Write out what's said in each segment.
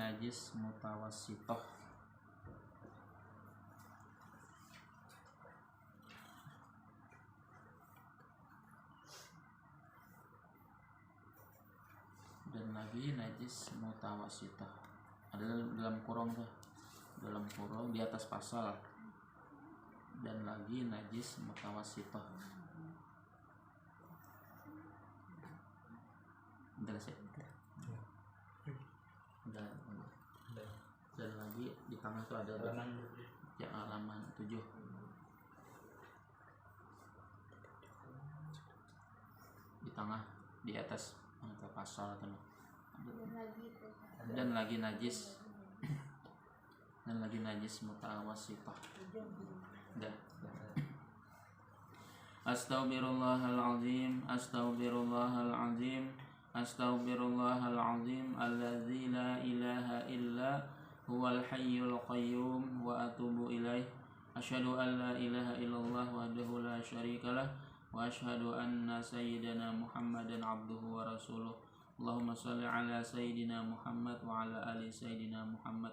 najis mutawassithah. Dan lagi najis mutawassithah. Ada dalam kurung tuh. Dalam kurung di atas pasal. Dan lagi najis mutawassithah. Bentar sih. Dan lagi di tengah tuh ada ya halaman 7. Di tengah di atas pasal tuh. Dan lagi najis mutawassithah. Dah. Astaghfirullahalazim, astaghfirullahalazim, astaghfirullahalazim alladzi la ilaha illa huwal hayyul qayyum wa atubu ilaih. Asyhadu an la ilaha illallah wahdahu la syarikalah wa asyhadu anna sayyidana Muhammadan abduhu wa rasuluh. Allahumma shalli ala sayyidina Muhammad wa ala ali sayyidina Muhammad.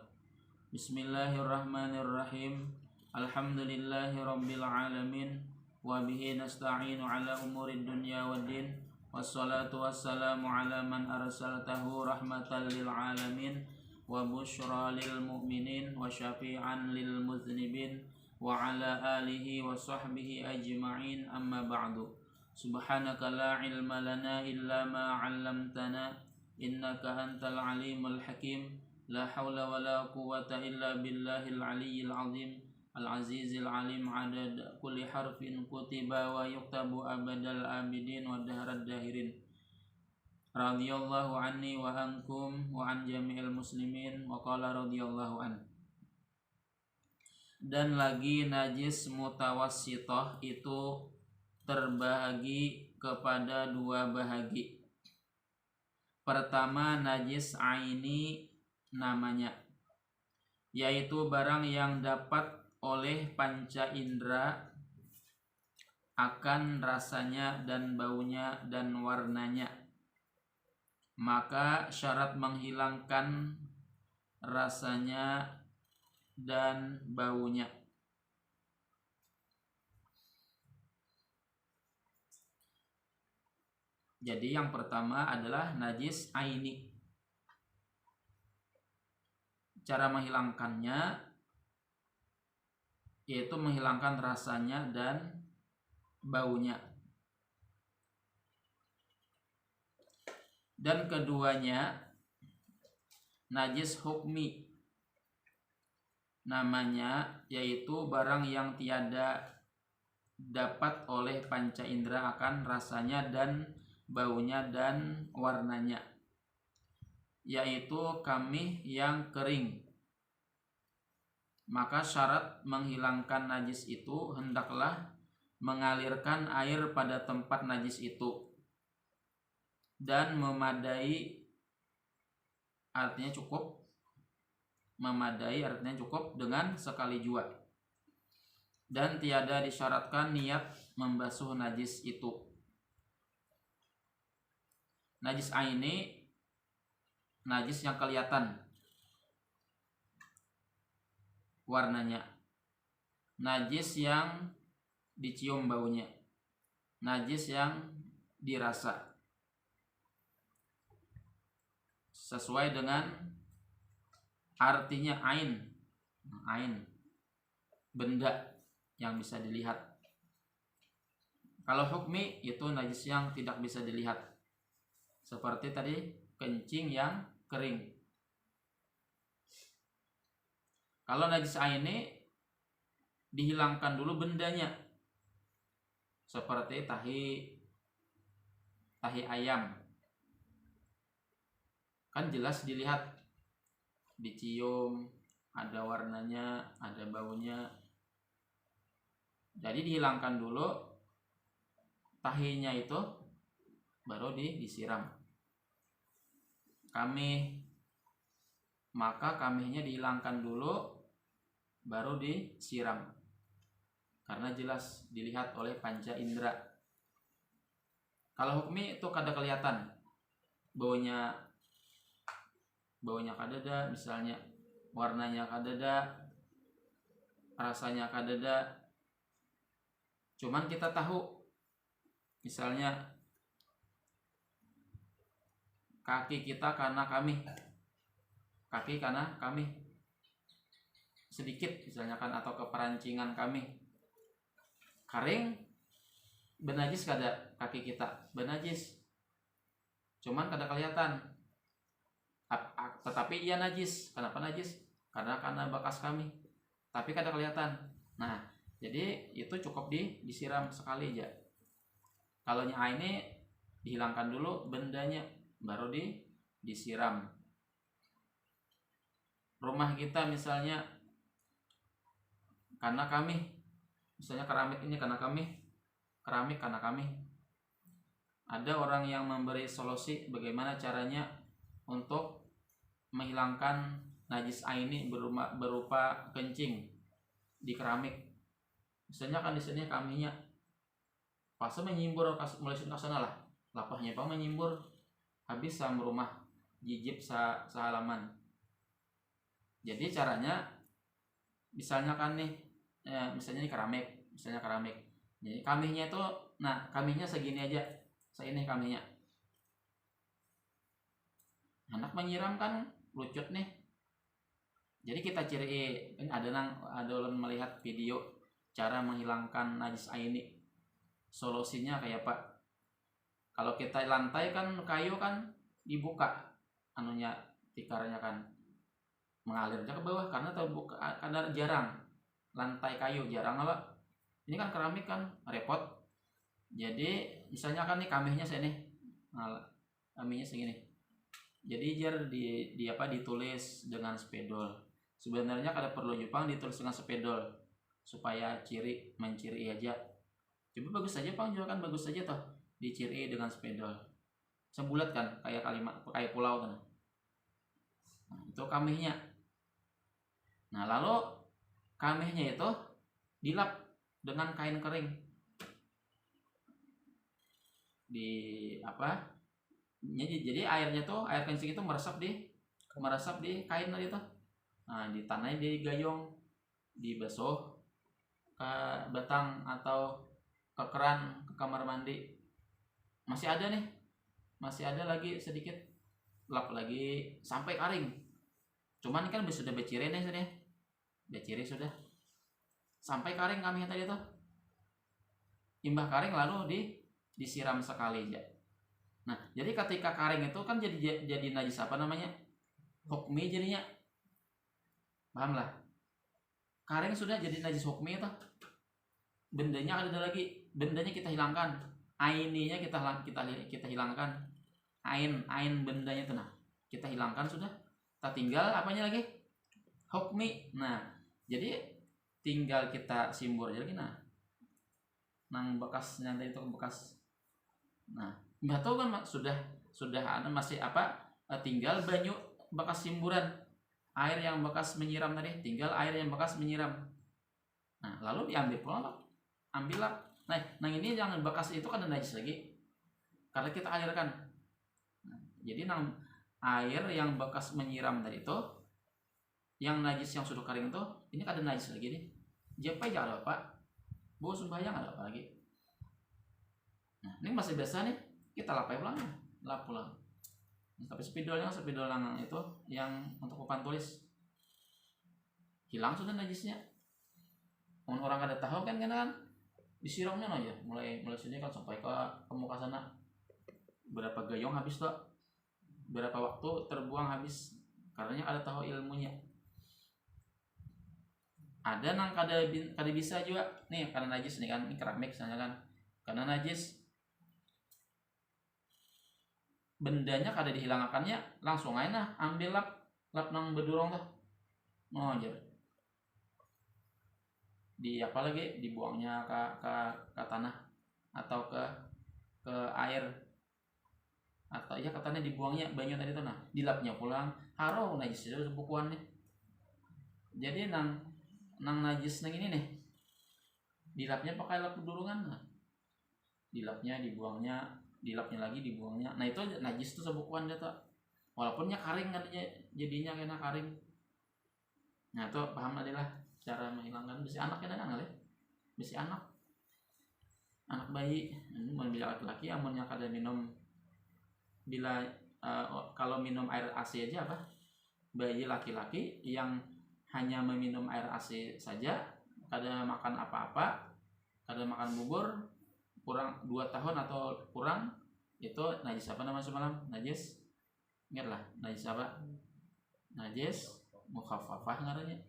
Bismillahirrahmanirrahim. Alhamdulillahi rabbil alamin wa bihi nasta'inu ala umurid dunya waddin. Wassalatu wassalamu ala man arsaltahu rahmatan lil alamin wa busyra lil mu'minin wa syafi'an lil mudznibin wa ala alihi wa sahbihi ajma'in, amma ba'du. Subhanaka la ilma lana illa ma 'allamtana innaka antal alimul hakim. La haula wa la quwwata illa billahil aliyyil azim al-azizil alim adad kulli harfin kutiba wa yuktabu abadal abidin wa dahrad dahirin. Radhiyallahu anni wa ankum wa an jami'il muslimin wa qala radhiyallahu an. Dan lagi najis mutawassithah itu terbahagi kepada dua bahagi. Pertama, najis aini namanya, yaitu barang yang dapat oleh panca indera akan rasanya dan baunya dan warnanya. Maka syarat menghilangkan rasanya dan baunya. Jadi yang pertama adalah najis aini. Cara menghilangkannya yaitu menghilangkan rasanya dan baunya. Dan keduanya najis hukmi namanya, yaitu barang yang tiada dapat oleh panca indera akan rasanya dan baunya dan warnanya, yaitu kamih yang kering. Maka syarat menghilangkan najis itu hendaklah mengalirkan air pada tempat najis itu dan memadai, artinya cukup, memadai artinya cukup dengan sekali jua, dan tiada disyaratkan niat membasuh najis itu. Najis aini najis yang kelihatan warnanya, najis yang dicium baunya, najis yang dirasa, sesuai dengan artinya ain, benda yang bisa dilihat. Kalau hukmi itu najis yang tidak bisa dilihat, seperti tadi kencing yang kering. Kalau najis aini dihilangkan dulu bendanya, seperti tahi ayam, kan jelas dilihat, dicium, ada warnanya, ada baunya. Jadi dihilangkan dulu tahinya itu, baru disiram. Kamih, maka kamihnya dihilangkan dulu baru disiram, karena jelas dilihat oleh panca indera. Kalau hukmi itu kada kelihatan baunya baunya kadada, misalnya warnanya kadada, rasanya kadada. Cuman kita tahu misalnya kaki kita karena kami sedikit misalnya kan, atau keperancingan kami kering, benajis kada kaki kita, benajis cuman kada kelihatan, tetapi ia najis. Kenapa najis? Karena bekas kami, tapi kada kelihatan. Nah, jadi itu cukup disiram sekali aja. Kalau ini dihilangkan dulu bendanya, baru disiram. Rumah kita misalnya karena kami, misalnya keramik ini karena kami, keramik karena kami. Ada orang yang memberi solusi bagaimana caranya untuk menghilangkan najis aini berupa kencing di keramik. Misalnya kan di sini kaminya pas menyimbur mulai ke sana lah, lapahnya pak menyimbur habis sama rumah jijib sehalaman. Jadi caranya misalnya kan nih misalnya ini keramik, jadi kamihnya itu, nah kamihnya segini aja, segini kamihnya. Anak menyiram kan lucut nih. Jadi kita ciri ini ada ulun melihat video cara menghilangkan najis aini. Solusinya kayak pak, kalau kita lantai kan kayu kan dibuka anunya, tikarnya kan mengalir aja ke bawah karena terbuka, karena jarang lantai kayu, jarang apa. Ini kan keramik kan repot. Jadi misalnya kan nih kamihnya sini, kamihnya segini. Jadi jar ditulis dengan spidol. Sebenarnya kada perlu Jepang ditulis dengan spidol supaya menciri aja. Coba bagus saja Pang, juga kan bagus saja toh diciri dengan spidol. Sebulat kan kayak kalimat kayak pulau kan. Nah, itu kamihnya. Nah, lalu kamihnya itu dilap dengan kain kering. Jadi airnya tuh, air kencing itu meresap di kain tadi tuh. Nah, di tanahnya digayung, dibasuh ke batang atau ke keran, ke kamar mandi. Masih ada lagi sedikit, lap lagi sampai kering. Cuman kan sudah beciri nih sudah. Beciri sudah. Sampai kering kami tadi tuh. Imbah kering lalu disiram sekali aja. Nah, jadi ketika kering itu kan jadi najis apa namanya? Hukmi jadinya. Paham lah? Kering sudah jadi najis hukmi itu. Bendanya ada lagi, bendanya kita hilangkan. Aininya kita hilangkan. Ain bendanya itu nah. Kita hilangkan sudah. Tak tinggal apanya lagi? Hukmi. Nah, jadi tinggal kita simbur aja lagi nah. Nang bekasnya tadi itu bekas. Nah, enggak tahu kan sudah masih tinggal banyu bekas simburan. Air yang bekas menyiram tadi, tinggal air yang bekas menyiram. Nah, lalu diambil pulang, ambillah. Nah, ini yang bekas itu kan najis lagi. Karena kita alirkan. Nah, jadi air yang bekas menyiram tadi itu, yang najis yang sudah kering itu, ini ada najis lagi nih. Japai jangan apa, bau sembahyang ada apa lagi. Nah, ini masih biasa nih, kita lap pulang. Tapi spidol yang itu yang untuk papan tulis hilang sudah najisnya. Orang kada tahu kan disiramnya aja mulai sini kan sampai ke muka sana. Berapa gayung habis tuh, berapa waktu terbuang habis karena ada tahu ilmunya. Ada nang kada bisa juga nih karena najis nih kan, ini keramik misalnya kan, karena najis bendanya kada dihilangkannya langsung aja ambil lap nang bedurong tuh aja dibuangnya ke tanah atau ke air atau ya ke tanah, dibuangnya banyu tadi tuh nah, dilapnya pulang haro najis itu bukuan nih. Jadi nang najis nang ini nih dilapnya pakai lap bedurungan nah. Dilapnya dibuangnya, dilapnya lagi dibuangnya. Nah itu najis tuh sebukuan dia tuh. Walaupunnya kering katanya jadinya kena karing. Nah itu paham adalah cara menghilangkan bisi anak kena kan kali, bisi anak bayi, mun bila laki-laki amunnya kada minum bila kalau minum air AC aja apa, bayi laki-laki yang hanya meminum air AC saja, kada makan apa-apa, kada makan bubur, kurang 2 tahun atau kurang, itu najis apa nama semalam? Najis, ingatlah najis apa? Najis mukhaffafah ngarannya.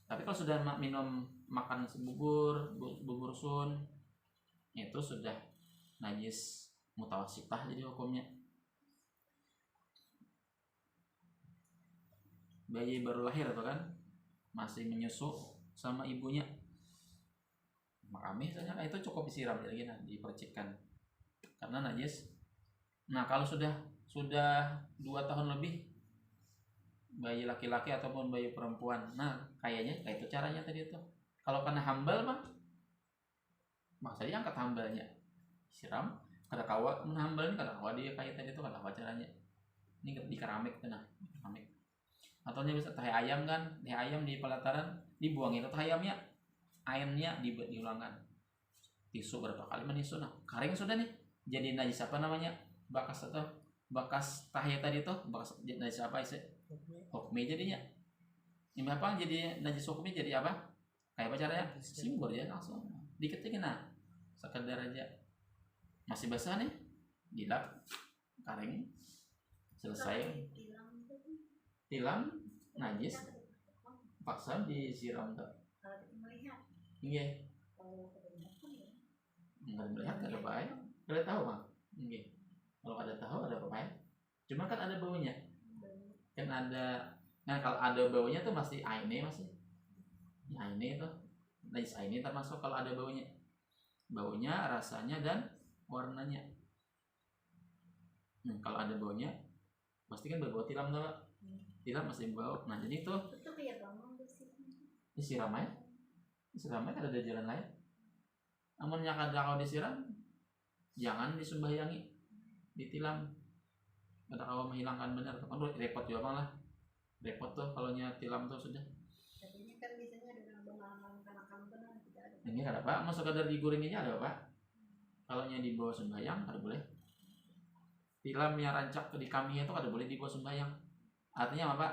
Tapi kalau sudah minum makan bubur sun, itu sudah najis mutawasitah jadi hukumnya. Bayi baru lahir atau kan masih menyusu sama ibunya, makame saja itu cukup disiram jadi dipercikkan karena najis. Nah kalau sudah 2 tahun lebih bayi laki-laki ataupun bayi perempuan, nah kayaknya kayak itu caranya tadi itu. Kalau kena hambal bang, maksudnya angkat hambalnya siram, kada kawa menhambalnya, kada kawa dia kayak tadi itu, kada kawa caranya. Ini di keramik tuh, nah keramik. Atau dia bisa tahe ayam kan, tahe ayam di pelataran dibuangin atau ayamnya, ayamnya diulangkan. Tisu berapa kali menisu, nah karing sudah nih, jadi najis apa namanya, bakas atau bakas tahe tadi tuh, bakas najis apa sih? Hukmi jadinya. Ini apa jadi najis hukmi jadi apa? Kayak apa caranya? Simbol ya langsung. Diketikin nah, sekedar aja. Masih basah nih, dilap, karing, selesai. Tilam, najis, paksa disiram tuh. Iya. Nggak melihat ada apa ya? Kalian tahu bang? Iya. Kalau ada tahu ada apa ya? Cuma kan ada baunya. Kan ada. Nah kalau ada baunya tuh masih aine masih. Ya aine itu. Najis aine termasuk kalau ada baunya. Baunya, rasanya dan warnanya. Kalau ada baunya, pasti kan berbau tilam tuh. Tilam masih bau. Nah jadi itu. Itu kayak bang disiram aja. Disiram aja kada ada jalan lain. Namun yang kada kalau disiram, jangan disembahyangi, ditilam. Kada kalau menghilangkan benar. Kan repot juga bang lah. Repot tuh kalau tilam tuh sudah. Tapi kan biasanya ada bang benar tidak ada. Ini kada apa? Mau sekadar diguringinnya ada apa? Kalau dibawa sembahyang kada boleh. Tilam yang rancak di kami itu kada boleh dibawa sembahyang. Artinya apa?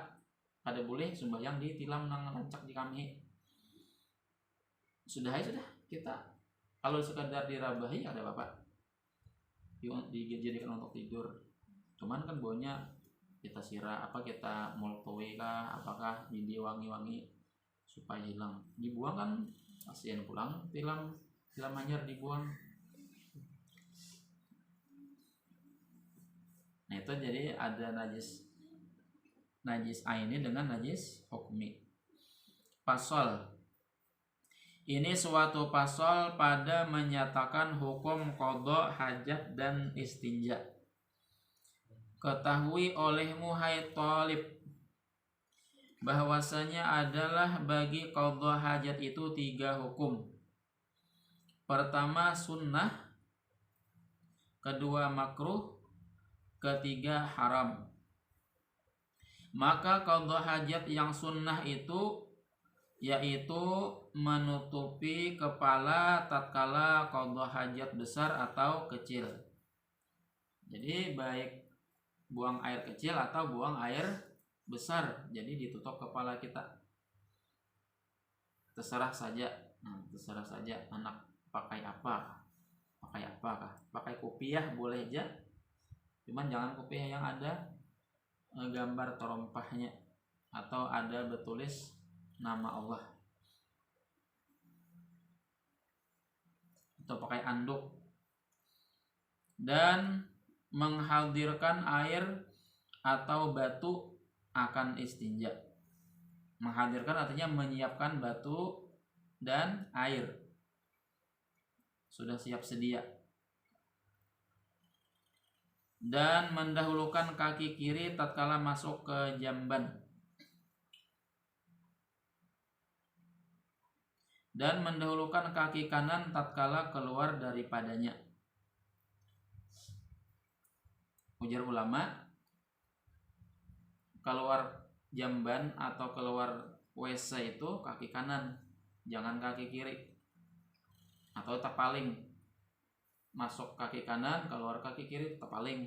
Kada boleh sembahyang di tilam nang rancak di kami. Sudah kita kalau sekadar dirabahi ada apa? Dijadikan untuk tidur. Cuman kan baunya kita sirah apa kita moltowe kah, apakah wangi-wangi supaya hilang. Dibuang kan kasihan pulang tilam anyar dibuang. Nah itu jadi ada najis aini dengan najis hukmi. Pasal ini suatu pasal pada menyatakan hukum qada hajat dan istinja. Ketahui olehmu hai talib bahwasanya adalah bagi qada hajat itu 3 hukum. Pertama sunnah, kedua makruh, ketiga haram. Maka qada hajat yang sunnah itu yaitu menutupi kepala tatkala qada hajat besar atau kecil. Jadi baik buang air kecil atau buang air besar, jadi ditutup kepala kita. Terserah saja anak pakai apa kah? Pakai kopiah boleh aja, cuman jangan kopiah yang ada gambar terompahnya atau ada bertulis nama Allah, atau pakai anduk. Dan menghadirkan air atau batu akan istinja. Menghadirkan artinya menyiapkan batu dan air, sudah siap sedia. Dan mendahulukan kaki kiri tatkala masuk ke jamban. Dan mendahulukan kaki kanan tatkala keluar daripadanya. Ujar ulama, keluar jamban atau keluar WC itu kaki kanan, jangan kaki kiri. Atau tapaling, masuk kaki kanan, keluar kaki kiri, tapaling.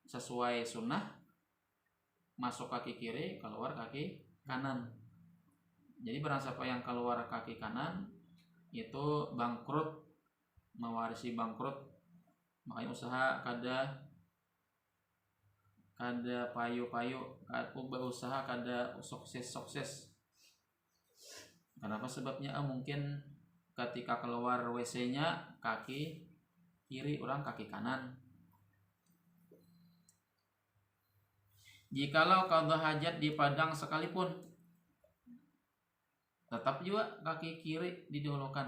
Sesuai sunnah, masuk kaki kiri, keluar kaki kanan. Jadi barang siapa yang keluar kaki kanan itu bangkrut, mewarisi bangkrut. Makanya usaha kada payu-payu, usaha kada sukses. Kenapa sebabnya? Mungkin ketika keluar WC-nya kaki kiri, orang kaki kanan. Jikalau qadha hajat di padang sekalipun, tetap juga kaki kiri didahulukan,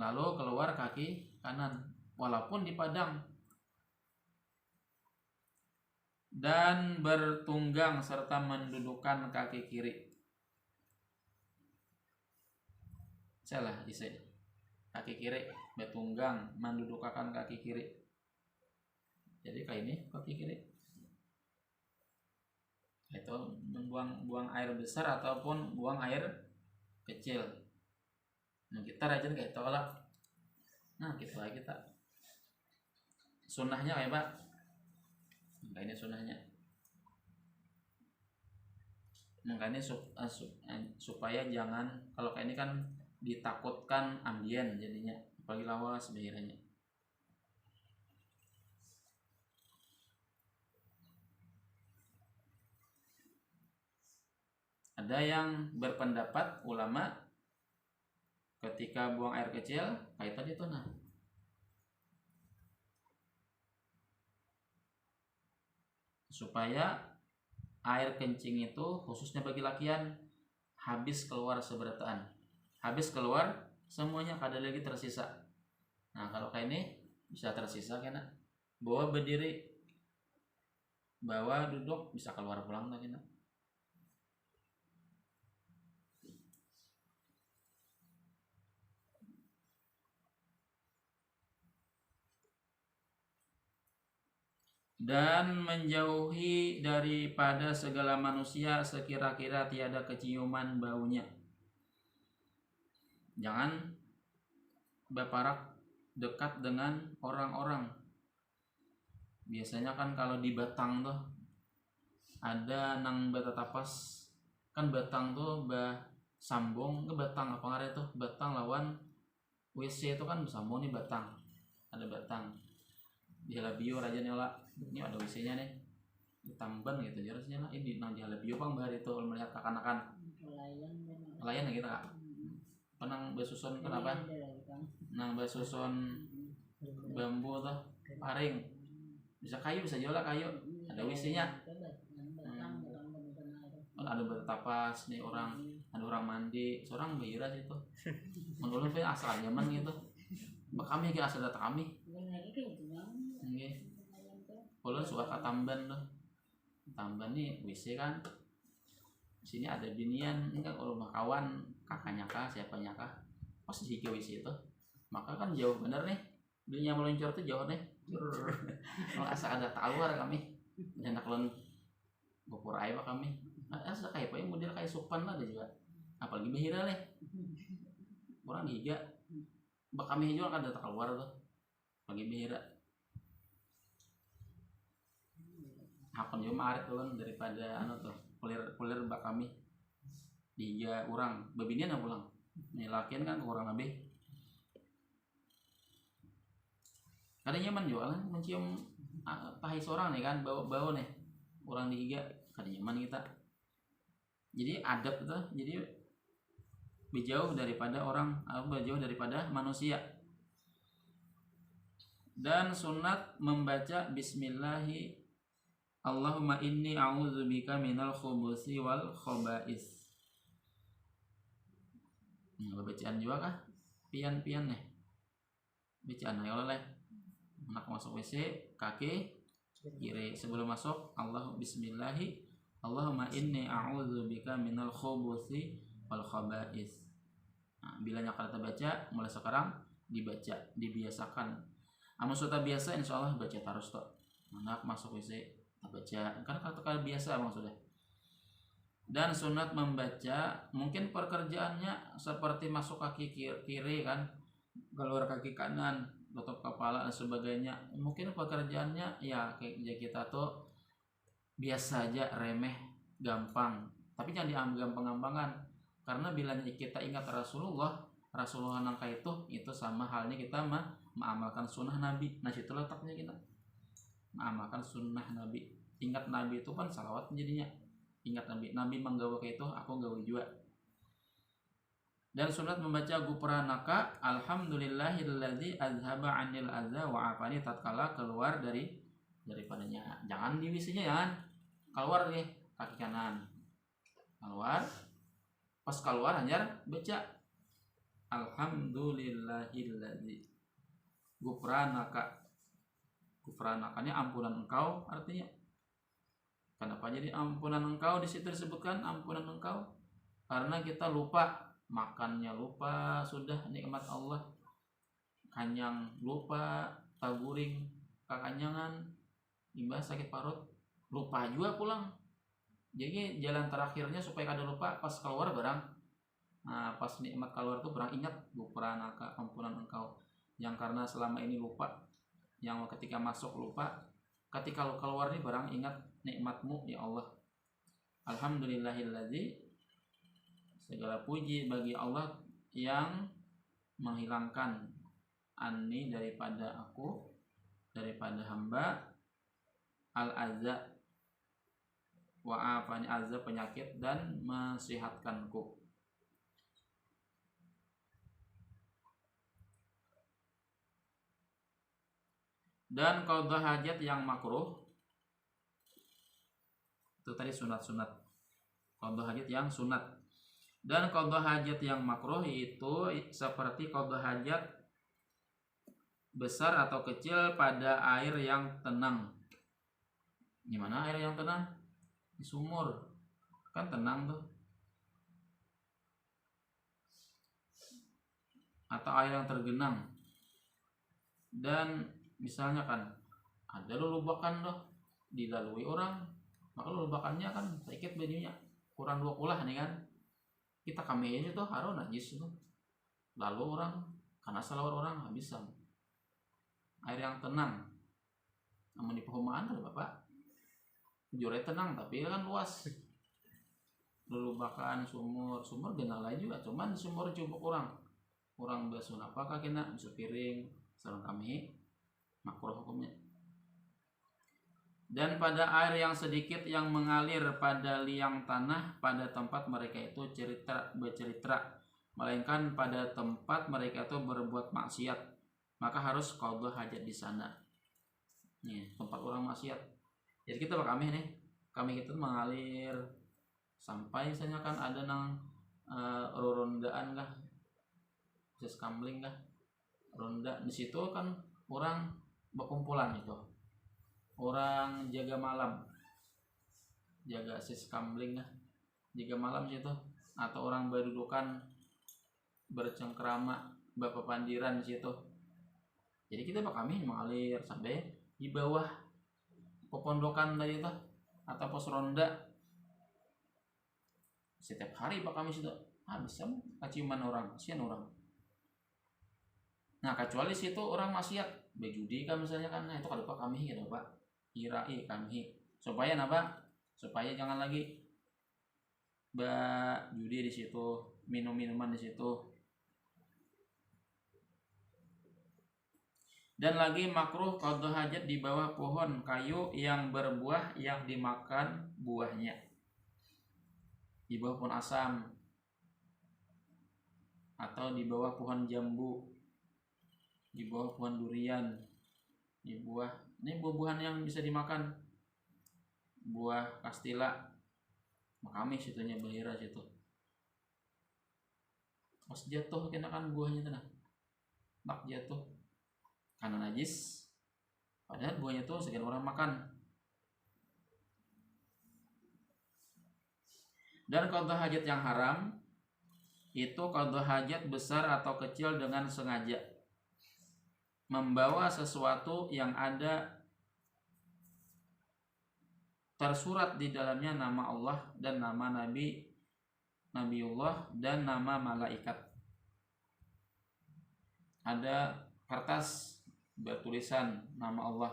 lalu keluar kaki kanan walaupun di padang. Dan bertunggang serta mendudukan kaki kiri. Salah isi. Kaki kiri bertunggang mendudukan kaki kiri. Jadi kayak ini kaki kiri. Itu buang air besar ataupun buang air kecil. Nah, kita rajin kayak itu lah. Nah, gitu aja kita. Sunnahnya kayak Pak. Makanya sunnahnya. Makanya supaya jangan, kalau kayak ini kan ditakutkan ambien jadinya, apalagi lawas bahiranya. Ada yang berpendapat ulama ketika buang air kecil kayak tadi tuh, nah supaya air kencing itu khususnya bagi lakian habis keluar seberataan, habis keluar semuanya, kada lagi tersisa. Nah kalau kayak ini bisa tersisa kena bawa berdiri, bawa duduk, bisa keluar pulang tak kena. Dan menjauhi daripada segala manusia sekira-kira tiada keciuman baunya. Jangan berparak dekat dengan orang-orang. Biasanya kan kalau di Batang tuh ada nang batatapas, kan Batang tuh sambung ke Batang apa ngaret tuh, Batang lawan WC itu kan sambung nih Batang. Ada Batang. Di Halabio raja nyala. Ini ada WC-nya nih. Di Tamban gitu jelasnya lah. Ini nang di Halabio Bang bahari itu melihat akan-akan. Layan ya kita Kak. Penang basuson kenapa? Nang basuson bambu tuh, paring. Bisa kayu, bisa jual kayu. Ada WC-nya. Ada bertapas nih orang, ada orang mandi, seorang bayar situ. Menurut saya asal nyaman gitu. Kami ke asal data kami. Nggih. Ulun suka ke Tamban tuh. Tamban nih WC kan. Sini ada binian, enggak rumah kawan, kakaknya kah, siapanya kah. Pas di WC itu. Maka kan jauh bener nih. Bininya meluncur tuh jauh nih. Kalau asal ada tawar kami. Enak lon gopur air kami. Asal kayak apa model kayak supan lah ada juga. Apalagi bahira nih. Orang higa. Bak kami juga kan ada keluar tuh. Pagi bahira. Hakon yo maret ulun daripada tuh kulir bak kami diga urang babinian pulang nih lakian kan kurang lebih kada nyaman jualan mencium tahi seorang nih kan bau nih orang diga kada nyaman kita, jadi adab tuh, jadi berjauh daripada orang, berjauh daripada manusia. Dan sunat membaca bismillahi Allahumma inni a'udzubika minal khubuthi wal khaba'is. Bacaan juga kah? Pian-pian nih. Bacaan ayo oleh. Nak masuk WC, kaki kiri sebelum masuk bismillahi Allahumma inni a'udzubika minal khubuthi wal khaba'is. Nah, bila nyakar baca, mulai sekarang dibaca, dibiasakan. Amun sudah biasa insyaallah baca terus toh. anak masuk WC baca, karena kata biasa maksudnya. Dan sunat membaca, mungkin pekerjaannya seperti masuk kaki kiri kan, keluar kaki kanan, tutup kepala dan sebagainya. Mungkin pekerjaannya ya kayak kita tuh biasa aja, remeh, gampang. Tapi jangan diambil gampang-gampangan. Karena bila kita ingat Rasulullah nangka itu sama halnya kita mengamalkan sunnah Nabi. Nah situ letaknya kita mengamalkan sunnah Nabi. Ingat Nabi itu kan salawat jadinya. Ingat Nabi menggawa kayak itu, aku gawe juga. Dan sunat membaca gufranaka alhamdulillahilladzi azhaba 'anil adza wa afani tatkala keluar daripadanya. Jangan divisinya ya. Keluar nih kaki kanan. Keluar. Pas keluar hanya baca alhamdulillahilladzi gufranaka. Gufranakanya ampunan engkau artinya. Kenapa jadi ampunan engkau di situ disebutkan ampunan engkau? Karena kita lupa, makannya lupa, sudah nikmat Allah. Kanyang lupa, taguring, kakanyangan, imbas sakit parut, lupa juga pulang. Jadi jalan terakhirnya supaya kada lupa pas keluar barang. Nah, pas nikmat keluar tuh barang ingat gufranaka ampunan engkau. Yang karena selama ini lupa, yang ketika masuk lupa, ketika keluar nih barang ingat nikmatmu ya Allah. Alhamdulillahilladzi, segala puji bagi Allah yang menghilangkan anni daripada aku, daripada hamba, al-azza wa afani azza penyakit dan mensehatkanku. Dan qadha hajat yang makruh itu tadi sunat-sunat. Qadha hajat yang sunat. Dan qadha hajat yang makruh itu seperti qadha hajat besar atau kecil pada air yang tenang. Gimana air yang tenang? Di sumur. Kan tenang tuh. Atau air yang tergenang. Dan misalnya kan ada lulubakan loh dilalui orang, maka lulubakannya kan sedikit bajunya kurang 2 kulah nih kan, kita kami aja tuh harus najis itu, lalu orang karena salah orang habis sama air yang tenang. Namun di perumahan ada bapak jure tenang tapi kan luas, lulubakan sumur genala juga, cuman sumur coba orang basuh apakah kena basuh piring sareng kami makruh hukumnya. Dan pada air yang sedikit yang mengalir pada liang tanah pada tempat mereka itu bercerita, melainkan pada tempat mereka itu berbuat maksiat, maka harus qadha hajat di sana. Nih, tempat orang maksiat. Jadi kita kami itu mengalir sampai misalnya kan ada nang rondaan lah, sis kamling lah, ronda di situ kan orang berkumpulan itu, orang jaga malam, jaga sis kamling lah, jaga malam situ, atau orang berdudukan bercengkrama bapak pandiran di situ. Jadi kita kami mengalir sampai di bawah pepondokan tadi itu atau pos ronda. Setiap hari pak kami situ bisa kaciuman orang, kasihan orang. Nah kecuali situ orang maksiat bejudi kan misalnya kan, nah itu kalau pak kami gitu pak irai kami supaya napa, supaya jangan lagi judi di situ, minuman di situ. Dan lagi makruh qadha hajat di bawah pohon kayu yang berbuah yang dimakan buahnya, di bawah pohon asam atau di bawah pohon jambu, di bawah pohon durian, di buah ini buah-buahan yang bisa dimakan, buah kastila, makami situnya belira situ. Pas jatuh kena kan buahnya tenang, tak jatuh karena najis, padahal buahnya tuh sekian orang makan. Dan qadha hajat yang haram itu qadha hajat besar atau kecil dengan sengaja membawa sesuatu yang ada tersurat di dalamnya nama Allah dan nama Nabiullah dan nama malaikat. Ada kertas bertulisan nama Allah,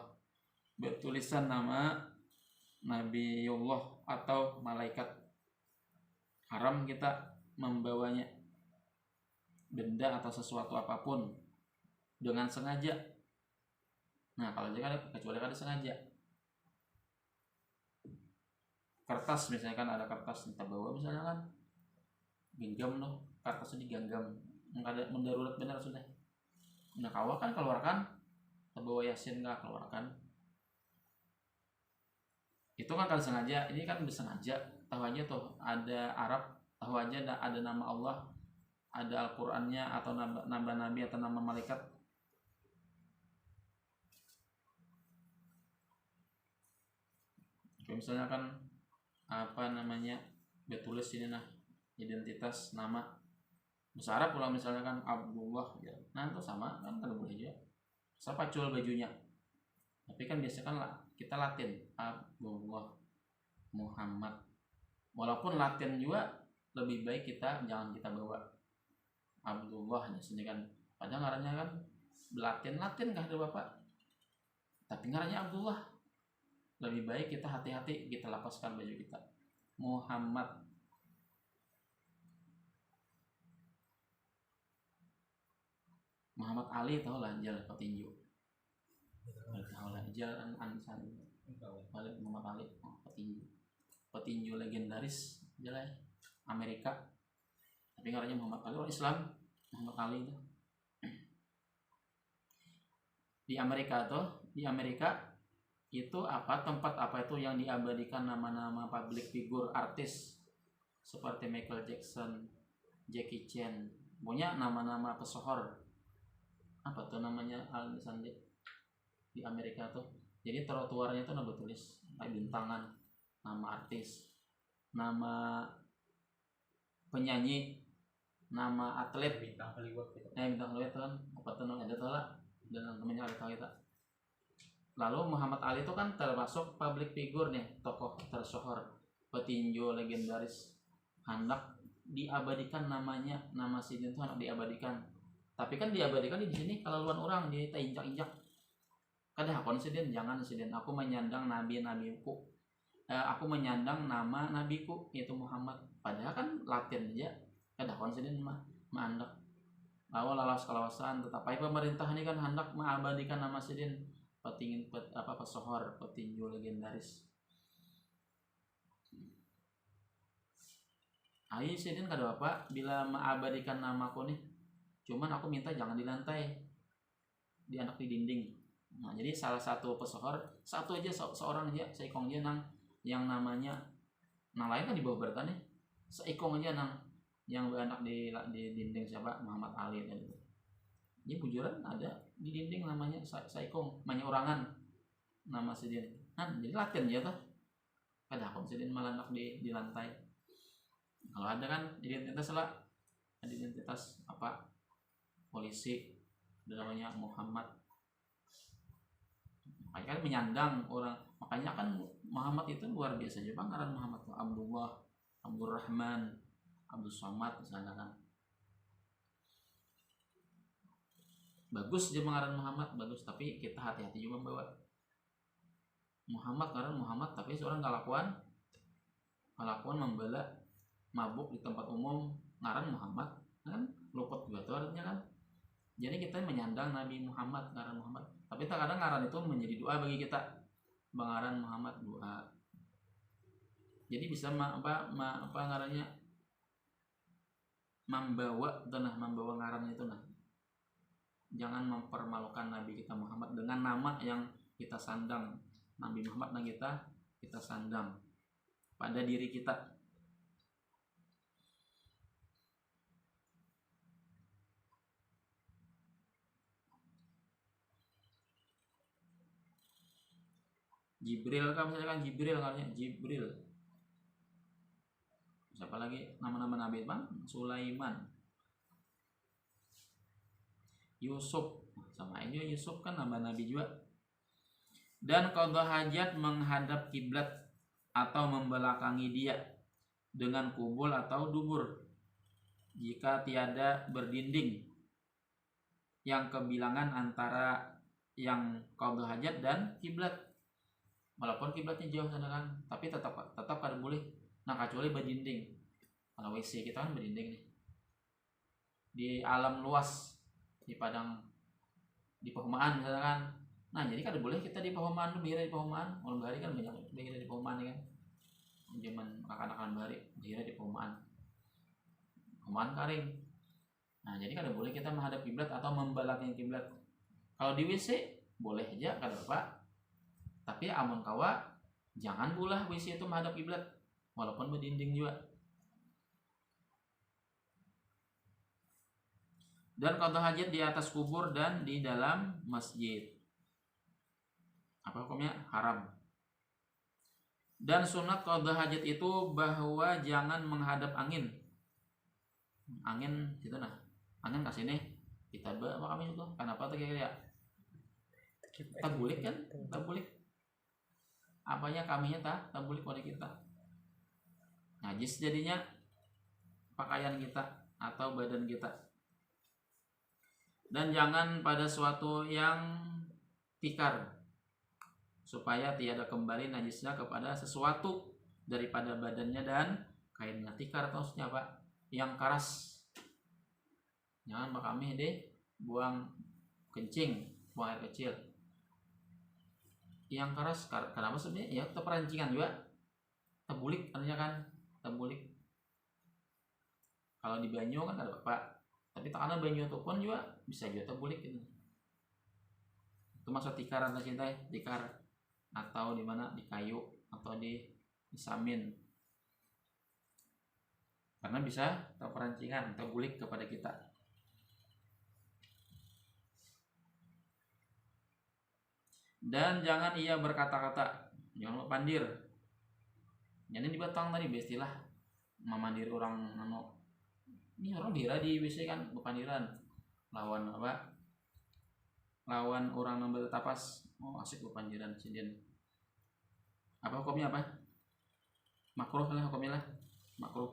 bertulisan nama Nabiullah atau malaikat. Haram kita membawanya, benda atau sesuatu apapun dengan sengaja. Nah, kalau dia kan kecuali kan sengaja. Kertas misalnya kan ada kertas kita bawa misalnya kan, genggam loh, kertasnya digenggam, nggak ada mendarurat benar sudah. Nah, kawah kan keluarkan, kita bawa Yasin nggak keluarkan. Itu kan kalau sengaja, ini kan bersengaja, tahu aja tuh ada Arab, tahu aja ada nama Allah, ada Al-Qur'annya atau nama nabi atau nama malaikat. Misalnya kan apa namanya, bertulis ini nah identitas nama bahasa Arab pula misalnya kan Abdullah ya. Nah itu sama kan boleh aja. Siapa pacul bajunya. Tapi kan biasanya kan kita Latin Abdullah Muhammad. Walaupun Latin juga lebih baik kita jangan kita bawa Abdullah di sini kan. Padahal ngarannya kan Latin kah ada Bapak? Tapi ngarannya Abdullah. Lebih baik kita hati-hati kita lapaskan baju kita. Muhammad. Muhammad Ali tahu lah Jal petinju. Tahu lah Jal Ansan. Muhammad Ali petinju. Petinju legendaris Jal Amerika. Tapi ngarannya Muhammad Ali orang Islam. Muhammad Ali itu. Di Amerika itu apa tempat apa itu yang diabadikan nama-nama public figure artis seperti Michael Jackson, Jackie Chan, pokoknya nama-nama pesohor apa tuh namanya di Amerika tuh. Jadi trotoarnya tuh nama tulis kayak bintangan, nama artis, nama penyanyi, nama atlet, bintang Hollywood gitu. Bintang Hollywood kan apa tuh namanya ada tuh lah dan temennya ada tahu kita. Lalu Muhammad Ali itu kan termasuk public figure nih, tokoh tersohor, petinju legendaris, hendak diabadikan namanya, nama sidin itu hendak diabadikan. Tapi kan diabadikan di sini kalau luar orang dia injak-injak. Kadang aku sidin jangan sidin, aku menyandang nabiku, aku menyandang nama nabiku yaitu Muhammad. Padahal kan Latin aja, kadang aku sidin mah hendak. Lalu lalas kelawasan, tetapi pemerintah ini kan hendak mengabadikan nama sidin. Pesohor, petinju legendaris. Ayo sidin kada Bapak bila mengabadikan namaku nih. Cuman aku minta jangan di lantai. Dianak di dinding. Nah, jadi salah satu pesohor, satu aja seorang aja, seikong aja nang yang namanya nang lain kan di bawah bertani. Seikong aja nang yang beranak di dinding siapa? Muhammad Ali kan itu. Ini bujuran ada di dinding namanya saikong, namanya orangan nama sidin. Nah, jadi Latin ya tuh. Kadang aku sidin malanak di lantai. Kalau ada kan identitas lah, ada identitas apa polisi, ada namanya Muhammad. Makanya kan menyandang orang. Makanya kan Muhammad itu luar biasa aja bang. Karena Muhammad tuh Abdullah, Abdul Rahman, Abdul Somad misalnya kan. Bagus dia mengaran Muhammad bagus, tapi kita hati-hati juga membawa Muhammad karena Muhammad tapi seorang kelakuan membela mabuk di tempat umum ngaran Muhammad kan luput juga tuh artinya kan. Jadi kita menyandang Nabi Muhammad ngaran Muhammad, tapi terkadang ngaran itu menjadi doa bagi kita, mengaran Muhammad doa. Jadi bisa apa ngarannya membawa ngaran itu nah. Jangan mempermalukan Nabi kita Muhammad dengan nama yang kita sandang. Nabi Muhammad yang kita sandang pada diri kita. Jibril kan misalkan Jibril katanya Jibril. Siapa lagi nama-nama Nabi bang? Sulaiman, Yusuf, sama ini Yusuf kan nama Nabi juga. Dan qadha hajat menghadap kiblat atau membelakangi dia dengan kubul atau dubur jika tiada berdinding yang kebilangan antara yang qadha hajat dan kiblat. Walaupun kiblatnya jauh sana kan, tapi tetap kada boleh. Nah, kecuali berdinding. Kalau WC kita kan berdinding nih. Di alam luas, di padang, di perumahan misalnya kan. Nah, jadi kada boleh kita di perumahan, bihira di perumahan. Malam hari kan banyak bihira di perumahan kan. Zaman anak-anak bahari bihira di perumahan. Perumahan kering. Nah, jadi kada boleh kita menghadap kiblat atau membelakangi kiblat. Kalau di WC boleh aja kada apa. Tapi amun kawa jangan bulah WC itu menghadap kiblat walaupun berdinding juga. Dan qadha hajat di atas kubur dan di dalam masjid. Apa hukumnya? Haram. Dan sunat qadha hajat itu bahwa jangan menghadap angin. Angin gitu nah. Angin kasih nih. Kita apa kami itu? Kenapa tuh kira-kira? Tabulik kan? Tabulik. Apanya kaminya tabulik pada kita. Najis jadinya pakaian kita atau badan kita. Dan jangan pada suatu yang tikar, supaya tiada kembali najisnya kepada sesuatu daripada badannya dan kainnya. Tikar itu maksudnya apa? Yang keras. Jangan kami deh buang kencing, buang air kecil. Yang keras, kenapa sebenarnya? Ya itu perancingan juga. Tabulik artinya kan, tabulik. Kalau di banyu kan ada apa? Tapi karena banyu itu pun juga bisa juga tabulik gitu. Itu maksud tikar atau cinta, tikar atau di mana, di kayu atau di samin. Karena bisa terperancingan, tabulik kepada kita. Dan jangan ia berkata-kata, jangan pandir. Jadi di Batang tadi istilah memandir orang ini orang bira di WC kan berpandiran lawan apa? Lawan orang nambah tapas. Oh, asik berpandiran sidin. Apa hukumnya apa? Makruh lah hukumnya lah. Makruh.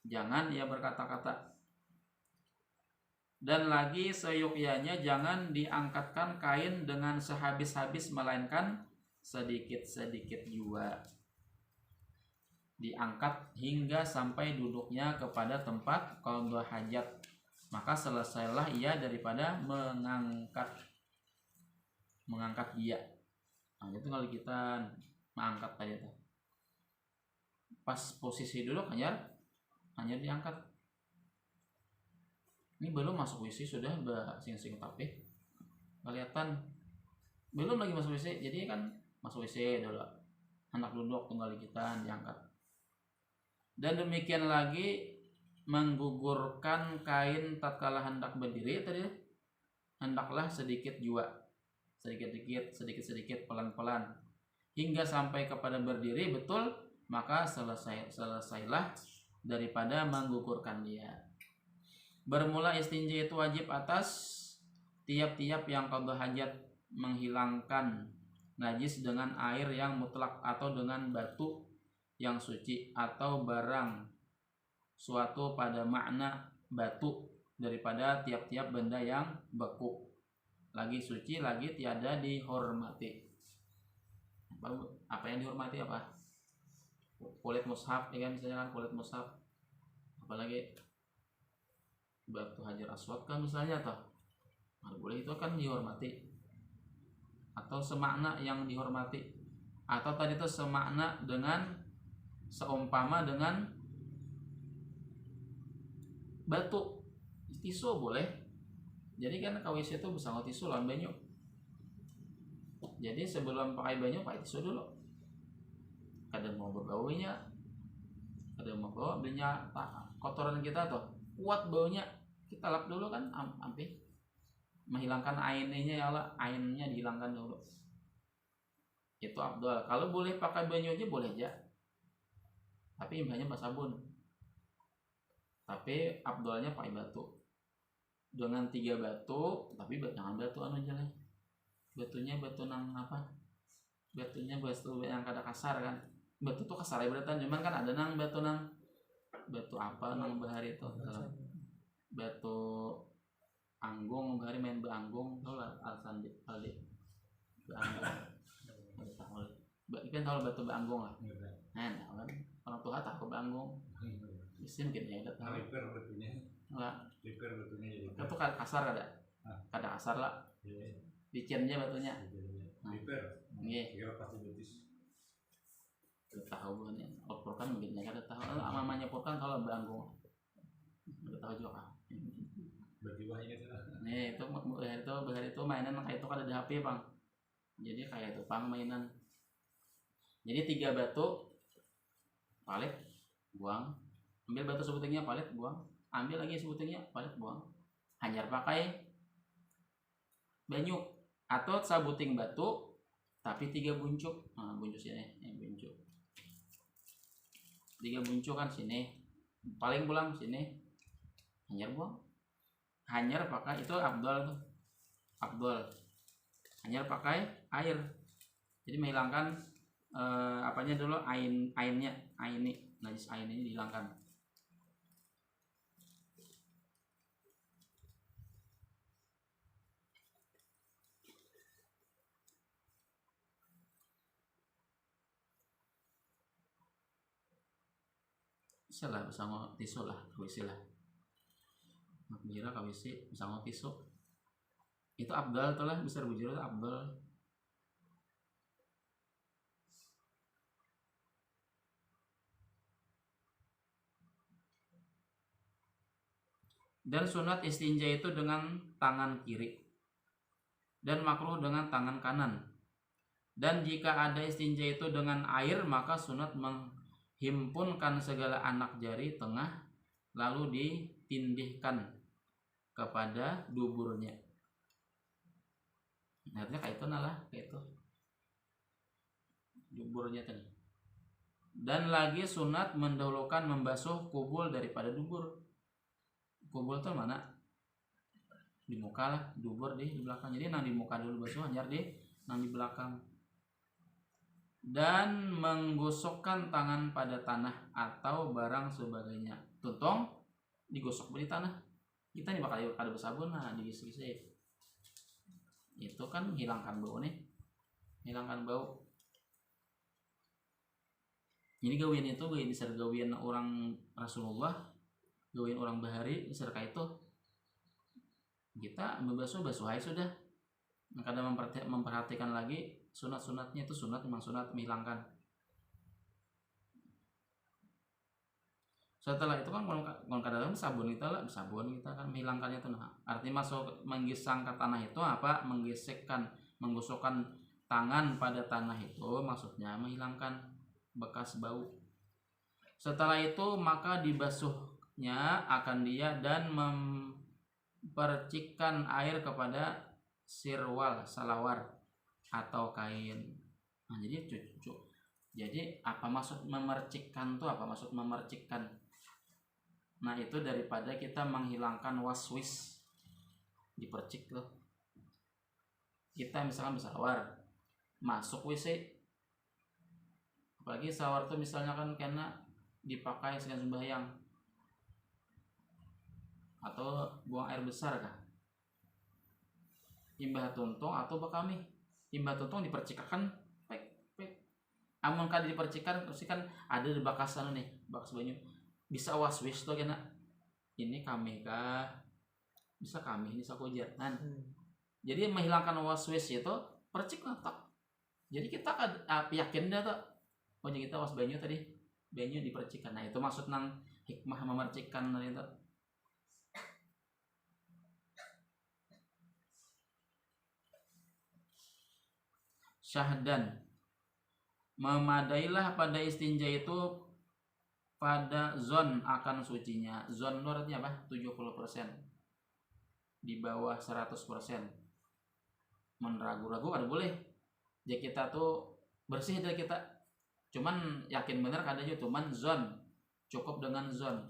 Jangan ia berkata-kata. Dan lagi seyogyanya jangan diangkatkan kain dengan sehabis-habis, melainkan sedikit-sedikit juga. Diangkat hingga sampai duduknya kepada tempat qadha hajat. Maka selesailah ia daripada mengangkat dia. Nah, itu kalau kita mengangkat tadi itu. Pas posisi duduk hanya diangkat. Ini belum masuk WC sudah sing-sing tapi kelihatan belum lagi masuk WC. Jadi kan masuk WC dulu. Anak duduk tunggal kita diangkat. Dan demikian lagi menggugurkan kain tatkala hendak berdiri tadi, hendaklah sedikit jua, sedikit pelan-pelan hingga sampai kepada berdiri betul, maka selesailah daripada menggugurkan dia. Bermula istinja itu wajib atas tiap-tiap yang qadha hajat menghilangkan najis dengan air yang mutlak atau dengan batu yang suci atau barang suatu pada makna batu daripada tiap-tiap benda yang beku, lagi suci lagi tiada dihormati. Apa yang dihormati apa? Kulit mushaf ya kan, misalnya kan kulit mushaf, apalagi batu hajar aswad kan misalnya toh, nah, boleh itu kan dihormati atau semakna yang dihormati, atau tadi itu semakna dengan seumpama dengan batu. Tisu boleh. Jadi kan KWC itu bisa nggak tisu lawan banyu. Jadi sebelum pakai banyu pakai tisu dulu. Kadang mau berbaunya, kadang mau bawa belinya kotoran kita tuh kuat baunya, kita lap dulu kan sampai menghilangkan ainnya ya Allah, ainnya dihilangkan dulu. Itu abdul. Kalau boleh pakai banyu aja boleh aja. Tapi hanya pakai sabun. Tapi abdulnya pakai batu. Dengan 3 batu, tapi jangan batu anu aja lah. Batunya batu nang apa? batunya batu yang kada kasar kan. Batu tuh kasar ya berarti, cuman kan ada nang batu apa nang bahari itu, batu anggung bahari main beanggung tau lah alasan balik beanggung tahu kan tahu batu beanggung lah. Nah kan orang tua tahu beanggung isim mungkin ya udah tahu lah itu kan kasar kada kasar lah bikinnya batunya iya tahu banget Purkan mungkin ya kada tahu namanya Purkan kalau beanggung udah tahu juga nih itu bahari itu mainan kayak itu kan ada di HP bang, jadi kayak itu pang mainan. Jadi 3 batu palit buang, ambil batu sebutingnya palit buang, ambil lagi sebutingnya palit buang, hanyar pakai banyu atau sabuting batu tapi 3 buncuk. Nah, buncuk sini buncuk 3 buncuk kan sini paling pulang sini hanyar buang, hanyar pakai itu abdol hanyar pakai air, jadi menghilangkan apanya dulu ainnya najis ain ini dihilangkan. Bisa lah bisa mau tisu lah kawisi lah bujira kawisi bisa mau tisu itu abdal tuh lah besar bujira itu abdal. Dan sunat istinja itu dengan tangan kiri dan makruh dengan tangan kanan. Dan jika ada istinja itu dengan air maka sunat menghimpunkan segala anak jari tengah lalu ditindihkan kepada duburnya. Artinya kayak itu nalah kayak itu duburnya tadi. Dan lagi sunat mendahulukan membasuh kubul daripada dubur. Kubul tuh mana? Di muka lah, dubur di belakang. Jadi nang di muka dulu basuh, hanyar nang di belakang. Dan menggosokkan tangan pada tanah atau barang sebagainya. Tuntong digosok di tanah. Kita nih bakal ada bersabun nah digisi-gisi. Itu kan hilangkan bau nih. Hilangkan bau. Jadi gawian itu gawian orang Rasulullah, gawian orang bahari serta itu kita membasuh aja sudah. Kadang memperhatikan lagi sunat-sunatnya itu sunat memang sunat menghilangkan. Setelah itu kan kadang sabun kita kan menghilangkannya itu nah. Artinya masuk menggisang ke tanah itu apa? Menggosokkan tangan pada tanah itu maksudnya menghilangkan bekas bau. Setelah itu maka dibasuhnya akan dia dan mempercikkan air kepada sirwal salawar atau kain. Nah, jadi apa maksud memercikkan tuh? Apa maksud memercikkan? Nah, itu daripada kita menghilangkan waswis dipercik tuh. Kita misalkan bersalawar masuk WC, apalagi salawar tuh misalnya kan karena dipakai sedang sembahyang atau buang air besar kah, imbah tuntung atau bakami. Imbah tuntung dipercikkan amun kada dipercikkan terus kan ada di bakas nih bakas banyu bisa waswis tuh kena ini kami kah bisa kami ini sakujar kan. Jadi menghilangkan waswis itu percik letak. Jadi kita yakin dah tuh pokoknya kita was banyu tadi banyu dipercikkan. Nah itu maksud nang hikmah memercikkan tadi itu. Syahdan memadailah pada istinja itu pada zon akan sucinya. Zon itu artinya apa? 70%. Di bawah 100%. Menragu-ragu ada boleh. Jadi kita tuh bersih dari kita. Cuman yakin benar kada aja cuman zon. Cukup dengan zon.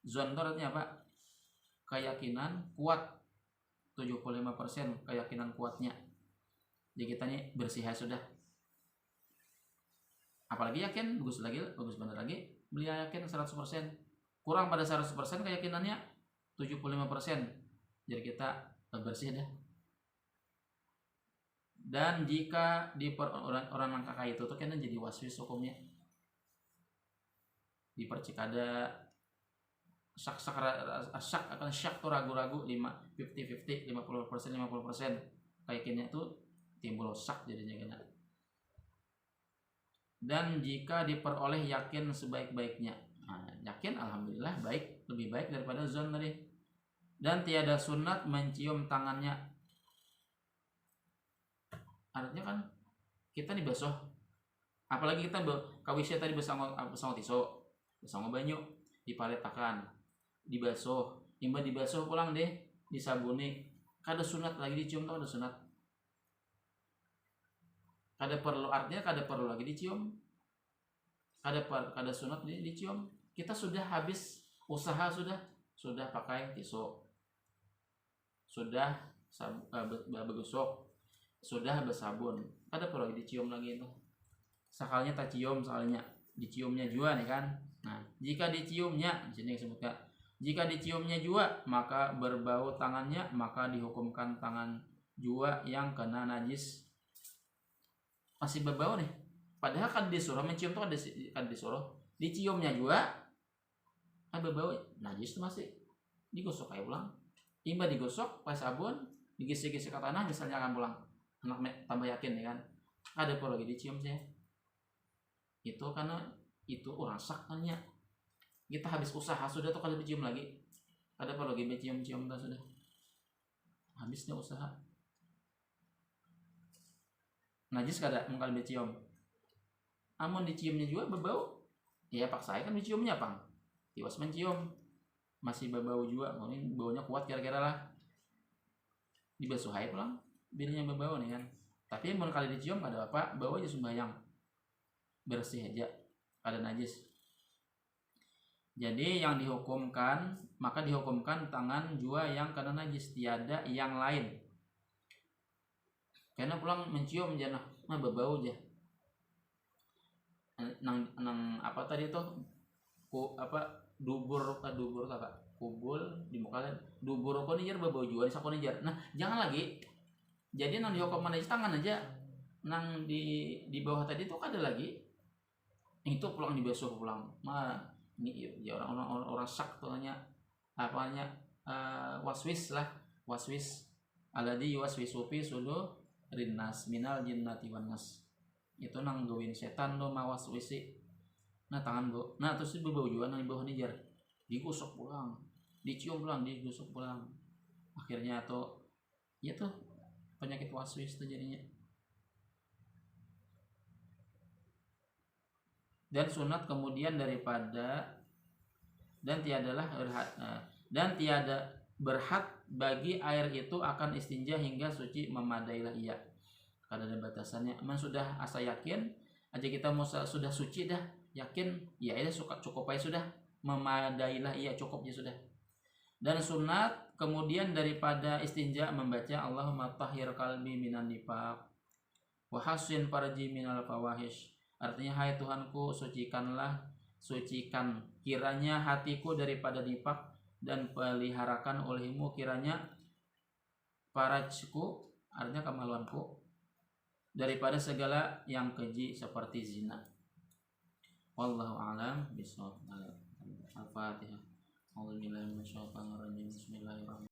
Zon itu artinya apa? Keyakinan kuat. 75% keyakinan kuatnya. Jadi kita nih bersih sudah. Apalagi yakin bagus bener lagi, beli yakin 100%. Kurang pada 100% keyakinannya 75%. Jadi kita bersih dah. Dan jika di orang yang kakak itu tuh kan jadi waswis hukumnya. Dipercikada syak tuh ragu-ragu 50-50 50% kayaknya tuh timbul syak jadinya kena. Dan jika diperoleh yakin sebaik-baiknya, nah, yakin alhamdulillah baik, lebih baik daripada zon tadi. Dan tiada sunat mencium tangannya, artinya kan kita dibasuh, apalagi kita kawisnya tadi bersama tiso, bersama banyu, dipaletakan, dibasuh, imba dibasuh pulang deh, disabuni, kada sunat lagi dicium, tau ada sunat, kada perlu, artinya kada perlu lagi dicium, kada sunat dicium. Kita sudah habis usaha, sudah pakai tisu, sudah begosok, sudah bersabun, kada perlu lagi dicium lagi itu. Sakalnya tak cium, soalnya diciumnya juga nih kan. Nah, jika diciumnya, di sini disebutkan, jika diciumnya juga maka berbau tangannya, maka dihukumkan tangan juga yang kena najis. Masih berbau nih, padahal kan disuruh mencium tuh, kan disuruh diciumnya juga berbau najis tuh, masih digosok kayak pulang, imba digosok pakai sabun, digisik-gisik ke tanah misalnya akan pulang, anak tambah yakin ya kan, ada perlu lagi dicium sih. Itu karena itu orang saknya, kita habis usaha sudah tuh, kalau dicium lagi ada perlu lagi cium-cium tuh, sudah habisnya usaha. Najis kada mengkali dicium, amun diciumnya juga berbau, ya paksa kan diciumnya pang, tiwas mencium masih berbau juga, ini baunya kuat kira-kira lah, dibasuh aja pulang bilnya berbau nih kan. Tapi mau kali dicium ada apa, bau aja sembayang, bersih aja, ada najis. Jadi yang dihukumkan, maka dihukumkan tangan jua yang kena najis, tiada yang lain. Karena pulang mencium jangan berbau aja. Nang apa tadi tuh, dubur kakak, kubul di muka dubur apa nih berbau juga di sakon jar. Nah jangan lagi. Jadi nang dihukum najis tangan aja. Nang di bawah tadi tuh ada lagi. Itu pulang dibasuh pulang. Mah ini ya orang sak tuh hanya apanya waswis lah, waswis aladi waswisu fi sudu rinnas minal jinnati wan nas. Itu nang gawin setan lo mah waswisi. Nah tangan go, nah terus berbau juga nang di bawah nih jar, digosok pulang, dicium pulang, digosok pulang. Akhirnya tuh ya tuh penyakit waswis tuh jadinya. Dan sunat kemudian daripada dan tiada berhad bagi air itu akan istinja hingga suci memadailah ia. Kada ada batasannya. Man sudah asa yakin aja kita mau sudah suci dah, yakin ya ini cukup aja sudah, memadailah ia, cukup ya sudah. Dan sunat kemudian daripada istinja membaca Allahumma tahhir qalbi minan nifaq wa hassin farji minal fawahish. Artinya hai Tuhanku, sucikan kiranya hatiku daripada nifak, dan peliharakan olehmu kiranya farajku, artinya kemaluanku, daripada segala yang keji seperti zina. Wallahu a'lam bishawab. Al-Fatihah. Bismillahirrahmanirrahim.